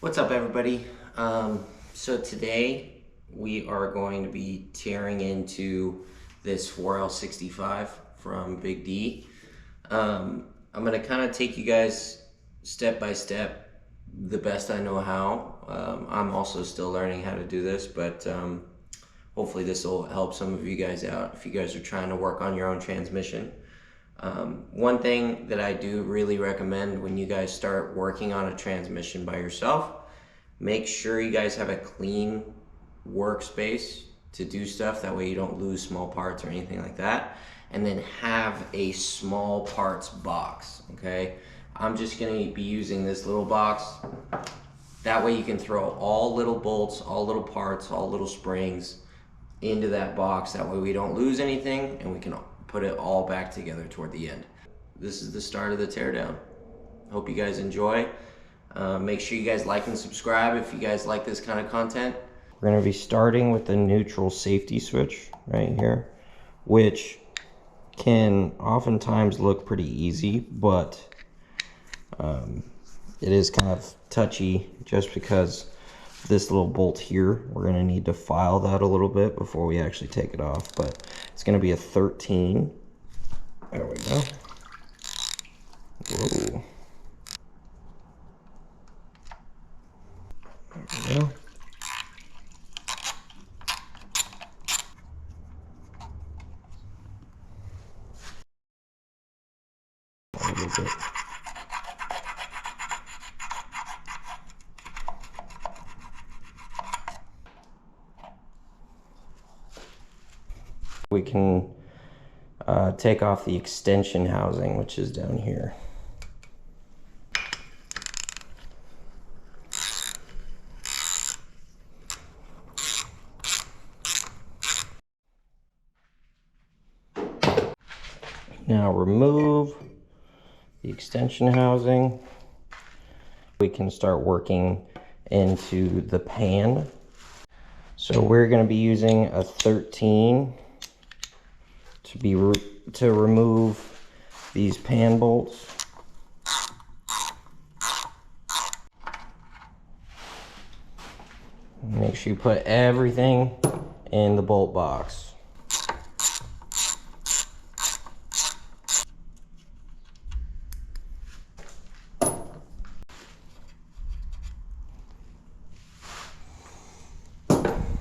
What's up, everybody? So today we are going to be tearing into this 4L65 from Big D. I'm going to kind of take you guys step by step, the best I know how. I'm also still learning how to do this, but hopefully this will help some of you guys out if you guys are trying to work on your own transmission. One thing that I do really recommend when you guys start working on a transmission by yourself, make sure you guys have a clean workspace to do stuff. That way you don't lose small parts or anything like that. And then have a small parts box, okay? I'm just gonna be using this little box. That way you can throw all little bolts, all little parts, all little springs into that box. That way we don't lose anything and we can put it all back together toward the end. This is the start of the teardown. Hope you guys enjoy. Make sure you guys like and subscribe if you guys like this kind of content. We're going to be starting with the neutral safety switch right here, which can oftentimes look pretty easy, but it is kind of touchy just because this little bolt here, we're going to need to file that a little bit before we actually take it off, but it's going to be a 13. There we go. Whoa. There we go. A little bit. We can take off the extension housing, which is down here. Now remove the extension housing. We can start working into the pan. So we're going to be using a 13 to remove these pan bolts. Make sure you put everything in the bolt box.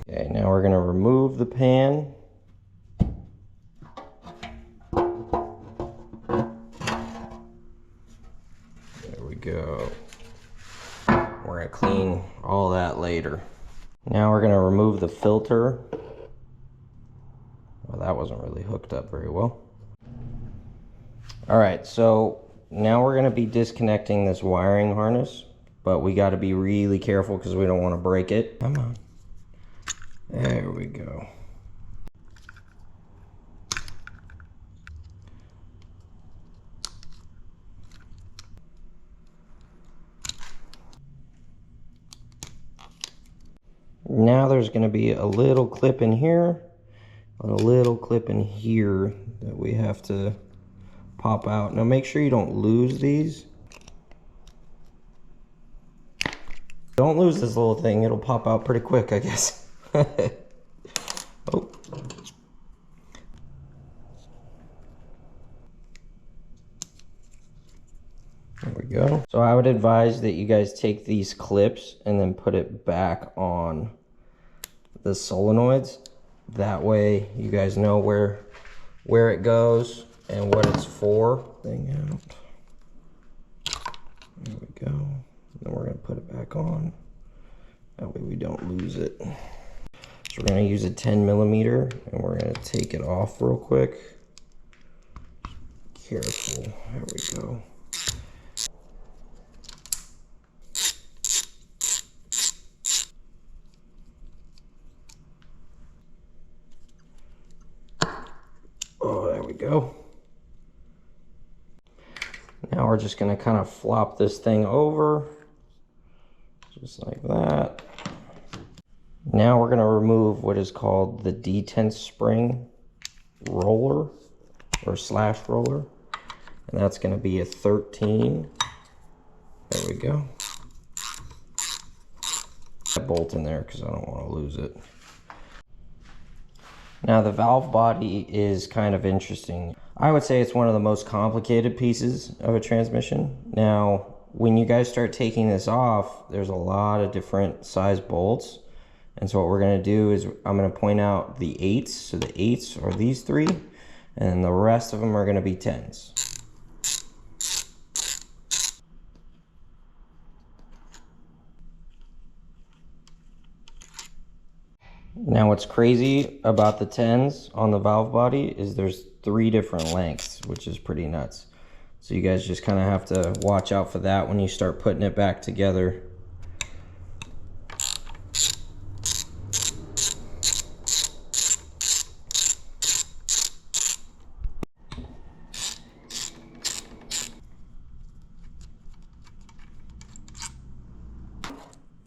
Okay, now we're going to remove the pan. There we go. We're going to clean all that later. Now we're going to remove the filter. Well, that wasn't really hooked up very well. Alright, so now we're going to be disconnecting this wiring harness, but we got to be really careful because we don't want to break it. Come on. There we go. Now there's going to be a little clip in here, and a little clip in here that we have to pop out. Now make sure you don't lose these. Don't lose this little thing, it'll pop out pretty quick, I guess. Oh. There we go. So I would advise that you guys take these clips and then put it back on the solenoids. That way you guys know where it goes and what it's for. Thing out. There we go. Then we're going to put it back on. That way we don't lose it. So we're going to use a 10mm and we're going to take it off real quick. Careful. There we go. Oh, there we go. Now we're just going to kind of flop this thing over. Just like that. Now we're going to remove what is called the detent spring roller or slash roller. And that's going to be a 13. There we go. that bolt in there because I don't want to lose it. Now the valve body is kind of interesting. I would say it's one of the most complicated pieces of a transmission. Now, when you guys start taking this off, there's a lot of different size bolts. And so what we're gonna do is I'm gonna point out the 8s. So the 8s are these 3, and the rest of them are gonna be 10s. Now what's crazy about the 10s on the valve body is there's 3 different lengths, which is pretty nuts. So you guys just kind of have to watch out for that when you start putting it back together.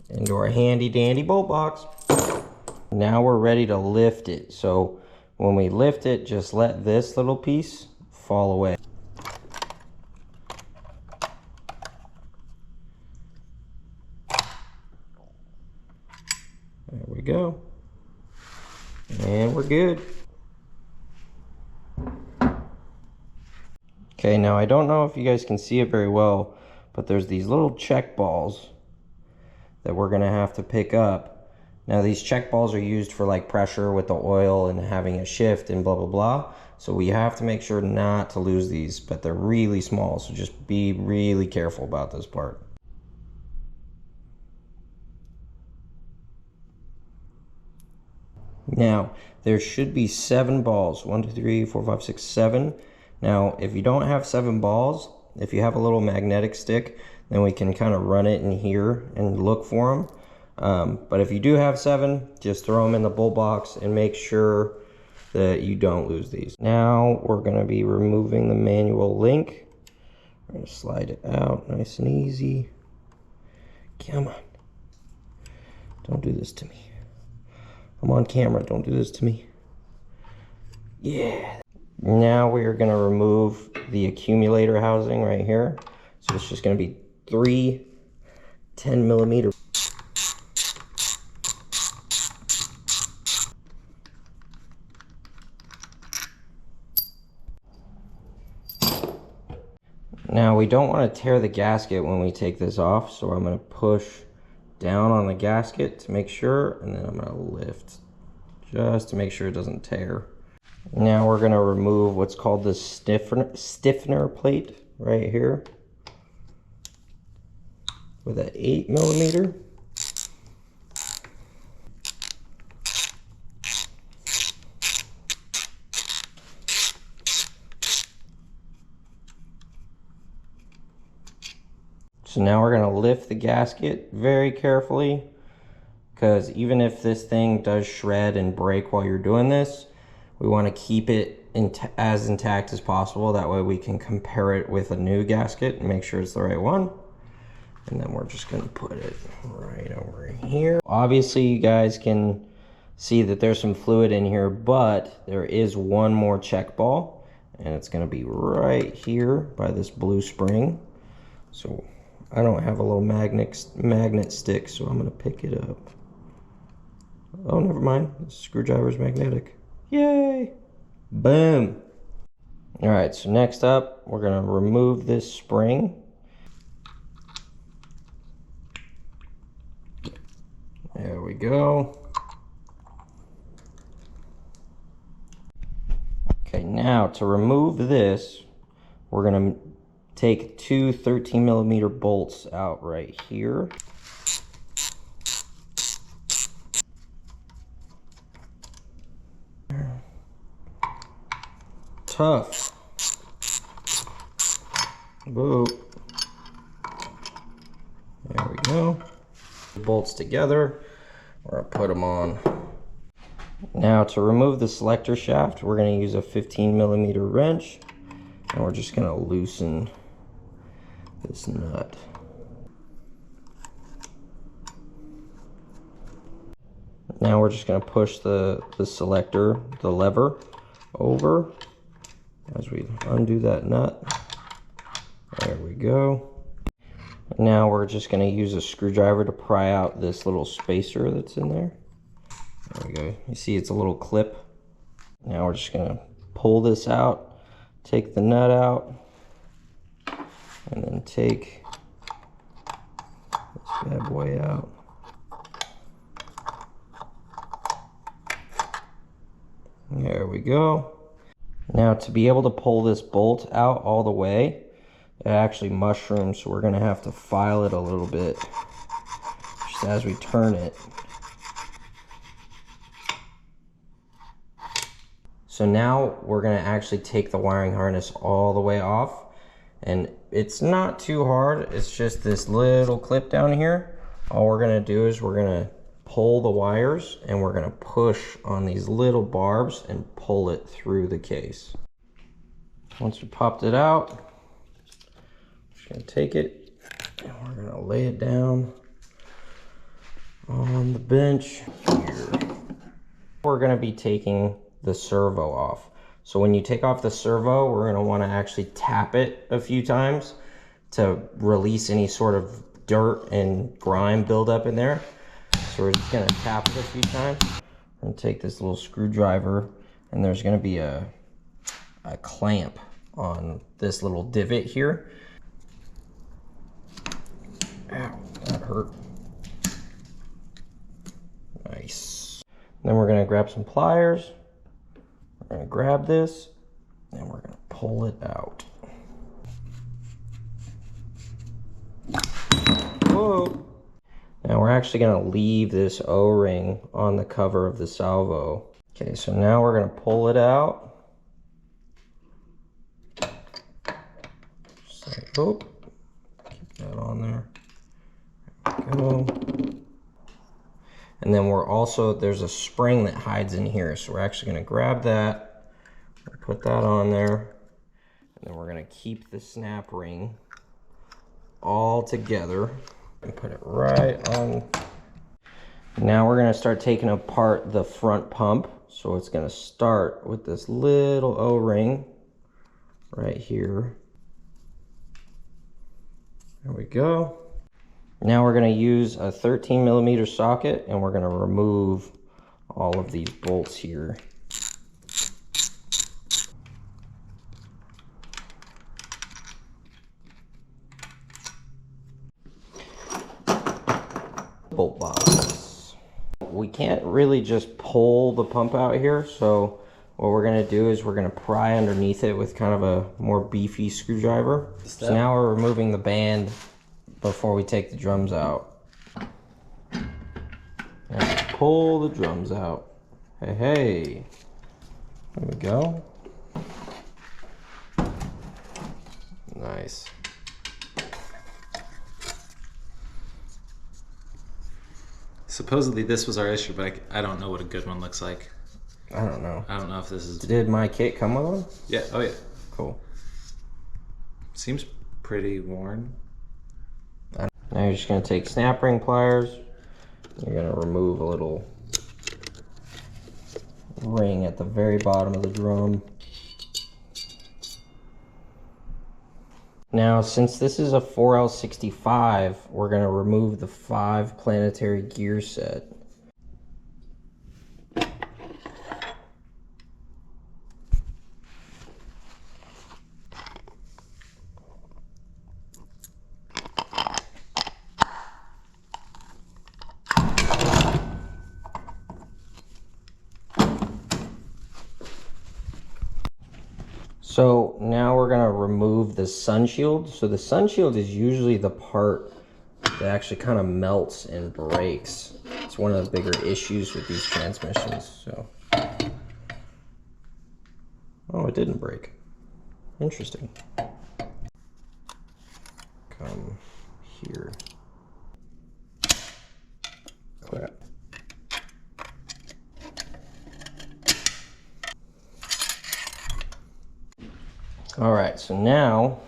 Into our handy dandy bolt box. Now we're ready to lift it. So when we lift it, just let this little piece fall away. There we go. And we're good. Okay, now I don't know if you guys can see it very well, but there's these little check balls that we're gonna have to pick up. Now these check balls are used for like pressure with the oil and having a shift and blah, blah, blah. So we have to make sure not to lose these, but they're really small. So just be really careful about this part. Now there should be 7 balls, 1, 2, 3, 4, 5, 6, 7. Now, if you don't have 7 balls, if you have a little magnetic stick, then we can kind of run it in here and look for them. But if you do have 7, just throw them in the bolt box and make sure that you don't lose these. Now we're going to be removing the manual link. We're going to slide it out nice and easy. Come on. Don't do this to me. I'm on camera. Don't do this to me. Yeah. Now we are going to remove the accumulator housing right here. So it's just going to be 3 10mm. Now we don't want to tear the gasket when we take this off, so I'm going to push down on the gasket to make sure, and then I'm going to lift just to make sure it doesn't tear. Now we're going to remove what's called the stiffener plate right here with an 8mm. So now we're going to lift the gasket very carefully, because even if this thing does shred and break while you're doing this, we want to keep it as intact as possible. That way we can compare it with a new gasket and make sure it's the right one. And then we're just going to put it right over here. Obviously you guys can see that there's some fluid in here, but there is one more check ball, and it's going to be right here by this blue spring. So I don't have a little magnet stick, so I'm going to pick it up. Oh, never mind. The screwdriver's magnetic. Yay! Boom! Alright, so next up, we're going to remove this spring. There we go. Okay, now to remove this, we're going to take 2 13mm bolts out right here. Tough. Whoa. There we go. Bolts together. We're going to put them on. Now to remove the selector shaft, we're going to use a 15mm wrench, and we're just going to loosen this nut. Now we're just going to push the selector, the lever, over as we undo that nut. There we go. Now we're just going to use a screwdriver to pry out this little spacer that's in there. There we go. You see it's a little clip. Now we're just going to pull this out, take the nut out, and then take this bad boy out. There we go. Now to be able to pull this bolt out all the way, it actually mushrooms, so we're going to have to file it a little bit just as we turn it. So now we're going to actually take the wiring harness all the way off, and it's not too hard. It's just this little clip down here. All we're going to do is we're going to pull the wires, and we're going to push on these little barbs and pull it through the case. Once we popped it out, gonna take it and we're gonna lay it down on the bench here. We're gonna be taking the servo off. So when you take off the servo, we're gonna wanna actually tap it a few times to release any sort of dirt and grime buildup in there. So we're just gonna tap it a few times. I'm gonna take this little screwdriver, and there's gonna be a clamp on this little divot here. Ow, that hurt. Nice. Then we're going to grab some pliers. We're going to grab this, and we're going to pull it out. Whoa. Now we're actually going to leave this O-ring on the cover of the salvo. Okay, so now we're going to pull it out. Just like, oh, keep that on there. Go. And then we're also, there's a spring that hides in here, so we're actually going to grab that, put that on there, and then we're going to keep the snap ring all together and put it right on. Now we're going to start taking apart the front pump. So it's going to start with this little O-ring right here. There we go. Now we're going to use a 13mm socket, and we're going to remove all of these bolts here. Bolt box. We can't really just pull the pump out here, so what we're going to do is we're going to pry underneath it with kind of a more beefy screwdriver. So now we're removing the band before we take the drums out. And pull the drums out. Hey, hey. There we go. Nice. Supposedly this was our issue, but I don't know what a good one looks like. I don't know. I don't know if this is... Did my kit come with one? Yeah, oh yeah. Cool. Seems pretty worn. Now you're just going to take snap ring pliers. You're going to remove a little ring at the very bottom of the drum. Now, since this is a 4L65, we're going to remove the 5 planetary gear set. So now we're going to remove the sun shield. So the sun shield is usually the part that actually kind of melts and breaks. It's one of the bigger issues with these transmissions. So, oh, it didn't break. Interesting. Come here. Crap. All right, so now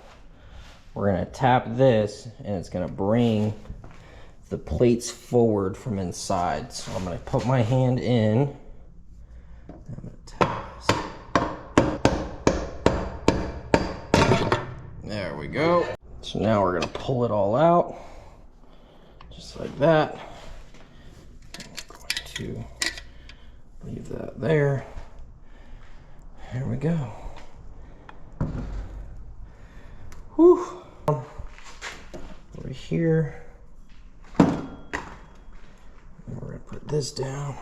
we're gonna tap this, and it's gonna bring the plates forward from inside. So I'm gonna put my hand in. I'm gonna tap this. There we go. So now we're gonna pull it all out, just like that. I'm going to leave that there. There we go. Whew. Over here. And we're gonna put this down,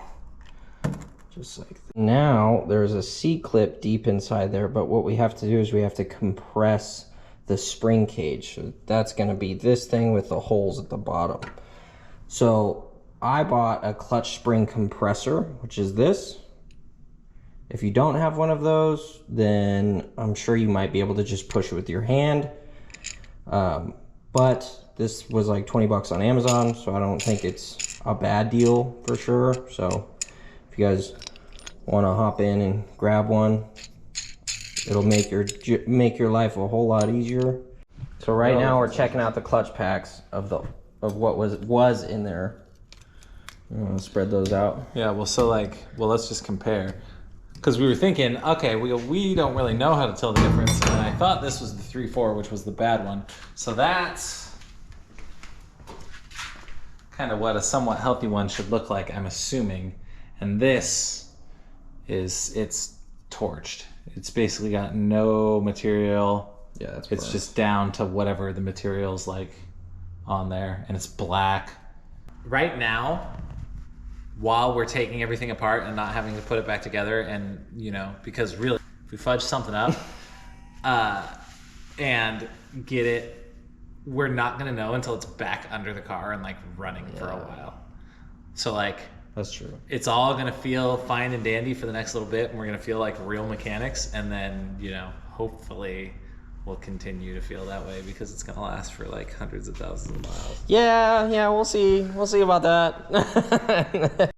just like that. Now there's a C-clip deep inside there, but what we have to do is we have to compress the spring cage. So that's going to be this thing with the holes at the bottom. So I bought a clutch spring compressor, which is this. If you don't have one of those, then I'm sure you might be able to just push it with your hand. But this was like 20 bucks on Amazon, so I don't think it's a bad deal for sure. So if you guys want to hop in and grab one, it'll make your life a whole lot easier. So right now we're checking out the clutch packs of what was in there. I'm gonna spread those out. Yeah, well, so let's just compare. Because we were thinking, okay, we don't really know how to tell the difference, and I thought this was the 3.4, which was the bad one. So that's kind of what a somewhat healthy one should look like, I'm assuming. And this it's torched. It's basically got no material. Yeah, that's it's just down to whatever the material's like on there, and it's black. Right now, while we're taking everything apart and not having to put it back together, and because really, if we fudge something up and get it, we're not gonna know until it's back under the car and running for a while. So that's true. It's all gonna feel fine and dandy for the next little bit, and we're gonna feel like real mechanics, and then hopefully we'll continue to feel that way because it's gonna last for hundreds of thousands of miles. Yeah, we'll see about that.